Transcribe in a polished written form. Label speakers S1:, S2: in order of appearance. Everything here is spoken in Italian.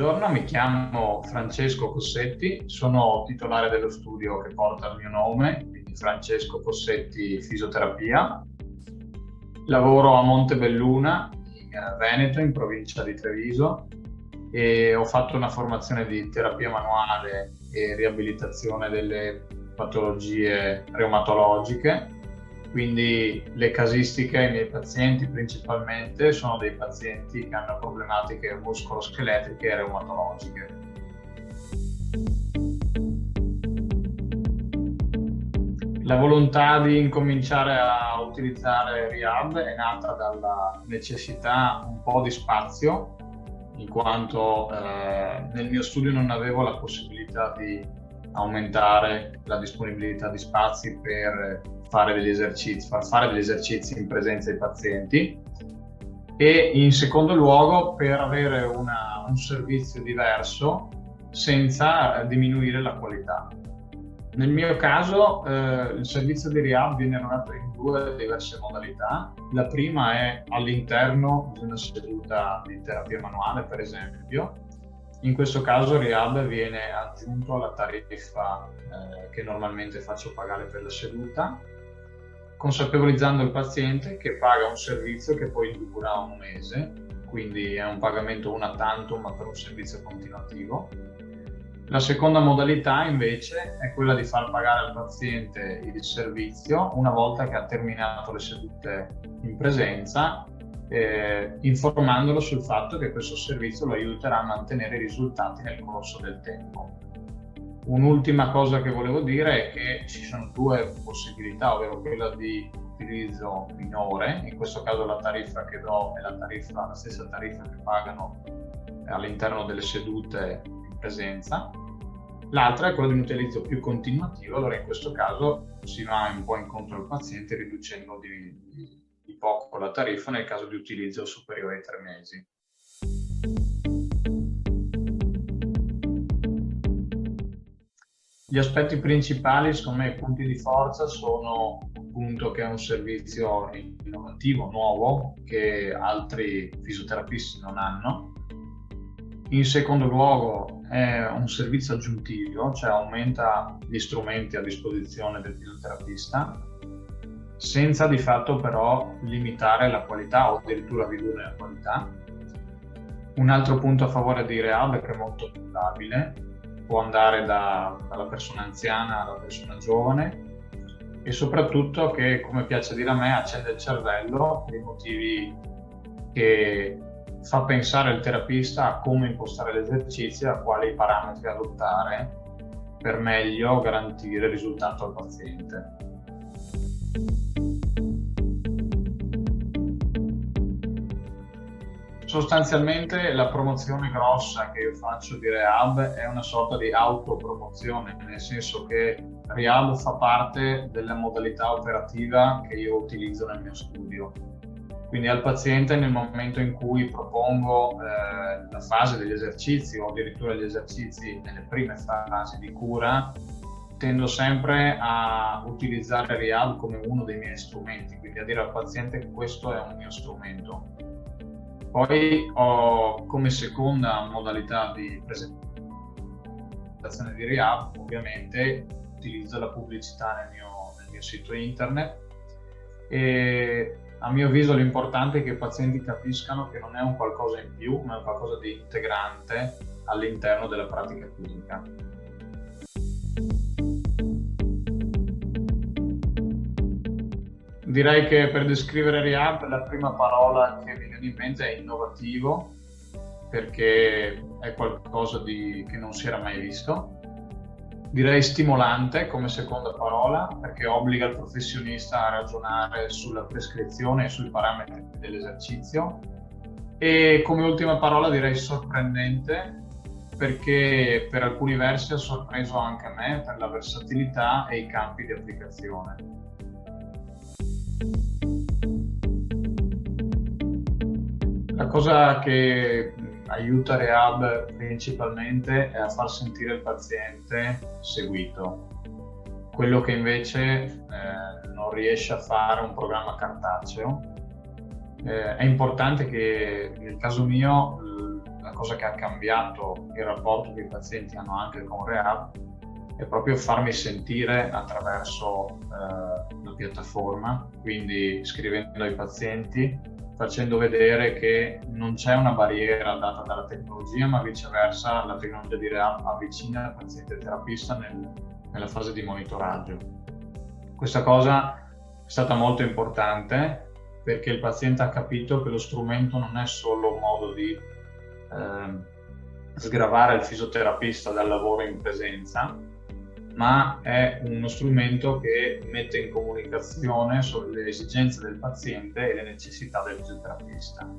S1: Buongiorno, mi chiamo Francesco Cossetti, sono titolare dello studio che porta il mio nome, quindi Francesco Cossetti Fisioterapia. Lavoro a Montebelluna, in Veneto, in provincia di Treviso, e ho fatto una formazione di terapia manuale e riabilitazione delle patologie reumatologiche. Quindi le casistiche ai miei pazienti principalmente sono dei pazienti che hanno problematiche muscoloscheletriche e reumatologiche. La volontà di incominciare a utilizzare Rehab è nata dalla necessità un po' di spazio, in quanto nel mio studio non avevo la possibilità di aumentare la disponibilità di spazi per far fare degli esercizi in presenza dei pazienti, e in secondo luogo per avere un servizio diverso senza diminuire la qualità. Nel mio caso il servizio di Rehab viene erogato in due diverse modalità. La prima è all'interno di una seduta di terapia manuale, per esempio. In questo caso Rehab viene aggiunto alla tariffa che normalmente faccio pagare per la seduta, consapevolizzando il paziente che paga un servizio che poi dura un mese, quindi è un pagamento una tantum ma per un servizio continuativo. La seconda modalità invece è quella di far pagare al paziente il servizio una volta che ha terminato le sedute in presenza, informandolo sul fatto che questo servizio lo aiuterà a mantenere i risultati nel corso del tempo. Un'ultima cosa che volevo dire è che ci sono due possibilità, ovvero quella di utilizzo minore. In questo caso la tariffa che do è la stessa tariffa che pagano all'interno delle sedute in presenza. L'altra è quella di un utilizzo più continuativo, allora in questo caso si va un po' incontro al paziente riducendo di poco la tariffa nel caso di utilizzo superiore ai 3 mesi. Gli aspetti principali, secondo me, i punti di forza sono appunto che è un servizio innovativo, nuovo, che altri fisioterapisti non hanno. In secondo luogo è un servizio aggiuntivo, cioè aumenta gli strumenti a disposizione del fisioterapista, senza di fatto però limitare la qualità o addirittura ridurre la qualità. Un altro punto a favore di Rehab è che è molto affidabile. Può andare dalla persona anziana alla persona giovane, e soprattutto che, come piace dire a me, accende il cervello per i motivi che fa pensare il terapista a come impostare l'esercizio e a quali parametri adottare per meglio garantire il risultato al paziente. Sostanzialmente la promozione grossa che io faccio di Rehab è una sorta di autopromozione, nel senso che Rehab fa parte della modalità operativa che io utilizzo nel mio studio. Quindi al paziente, nel momento in cui propongo la fase degli esercizi o addirittura gli esercizi nelle prime fasi di cura, tendo sempre a utilizzare Rehab come uno dei miei strumenti, quindi a dire al paziente che questo è un mio strumento. Poi ho come seconda modalità di presentazione di Rehab, ovviamente utilizzo la pubblicità nel mio sito internet, e a mio avviso l'importante è che i pazienti capiscano che non è un qualcosa in più, ma è un qualcosa di integrante all'interno della pratica clinica. Direi che per descrivere Rehab la prima parola che mi viene in mente è innovativo, perché è qualcosa che non si era mai visto. Direi stimolante come seconda parola, perché obbliga il professionista a ragionare sulla prescrizione e sui parametri dell'esercizio. E come ultima parola direi sorprendente, perché per alcuni versi ha sorpreso anche me per la versatilità e i campi di applicazione. La cosa che aiuta Rehab principalmente è a far sentire il paziente seguito, quello che invece non riesce a fare un programma cartaceo. È importante che nel caso mio la cosa che ha cambiato il rapporto che i pazienti hanno anche con Rehab è proprio farmi sentire attraverso la piattaforma, quindi scrivendo ai pazienti, facendo vedere che non c'è una barriera data dalla tecnologia, ma viceversa la tecnologia di Rehab avvicina il paziente terapista nella fase di monitoraggio. Questa cosa è stata molto importante perché il paziente ha capito che lo strumento non è solo un modo di sgravare il fisioterapista dal lavoro in presenza, ma è uno strumento che mette in comunicazione sulle esigenze del paziente e le necessità del fisioterapista.